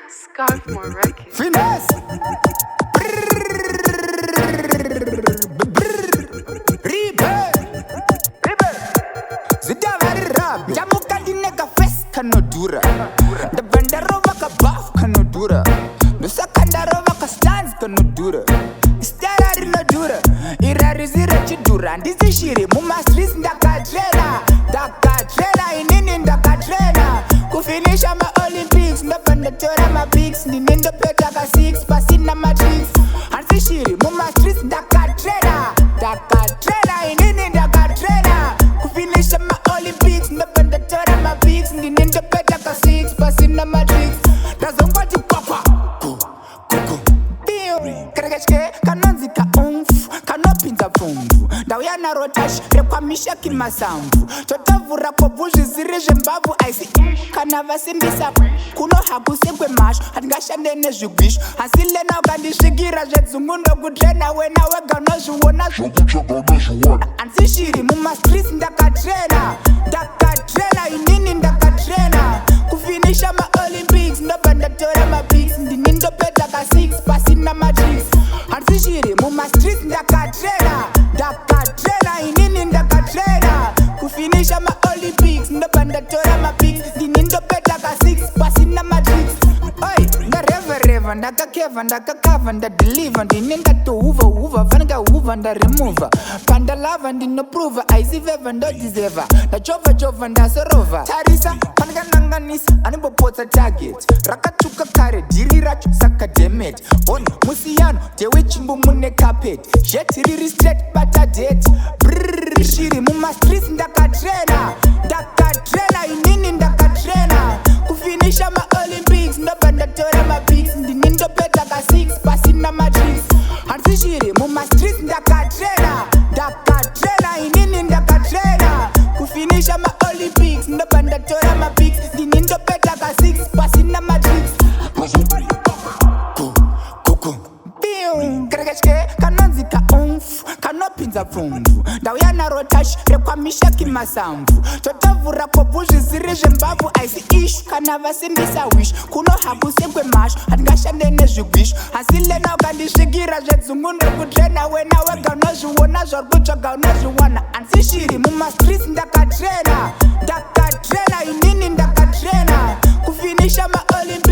Scarfmore Records. Finesse. Zidavarira Jamuka dineka fes kanodura The bandarova ka buff kanodura No sakandarova ka stands kanodura Starari no dura Irari zira chidura Ndizi shiri muma streets ndakatrena Ndakatrena inini ndakatrena Kufinisha ma Olympics Ndapandatora ma bigs Ndinindo peta ka 6 Pasina ma tricks Hansi shiri muma streets ndakatrena Ndakatrena inini ndakatrena Kufinisha ma Olympics Ndapandatora ma bigs Ndinindo peta ka 6 Pasina ma tricks Ndazongwati kwakwa Kerekechke kanonzi ka umfu kanopinza pfumvu ndauya naro tashi rekwamisha kimasamvu totavhura kobvu zviziri zvembavu aisi kana vasimbisa kuno hakusekwe masho hatingashande nezvigwisho asi lena ukandisvikira zvedzungu ndokutrena wena wega unozviona hansi shiri mumastreets ndakatrena inini ndakatrena kufinisha maolympics ndobva ndatora mapics ndini ndopeta ka 6 pasina matrix hansi shiri mumastreets ndakatrena inini ndakatrena kufinisha maolympics ndobva ndatora mapics ndini ndopeta ka 6 pasina matrix oi ndareva ndakakeva ndakakava ndadeliva ndine ndatohuva vanika huva ndaremova pandalava ndinoprova aisiveva ndodiseva ndachovha ndasorova tarisa panikananganisa animbopotsa target rakatsvuka kare dhiri racho saka demet on musiyano dewechimbu mune carpet jet riri straight batadet shiri mumastreets ndakatrena inini ndakatrena kufinisha maolympics ndobva ndatora mapics ndini ndopeta ka 6 pasina matrix hansi shiri mumastreets ndakatrena inini ndakatrena kufinisha maolympics ndobva ndatora mapics ndini ndopeta ka 6 pasina matrix kerekechke kanonzi ka umfu kanopinza pfumvu ndauya naro tashi rekwamisha kimasamvu totavhura kobvu zviziri zvembavu aisi ishu kana vasimbisa wish kuno hakusekwe masho hatingashande nezvigwisho asi lena ukandisvikira zvedzungu ndokutrena wena wega unozviona zvari kutsvaga unozviwana hansi shiri mumastreets ndakatrena inini ndakatrena kufinisha maolympics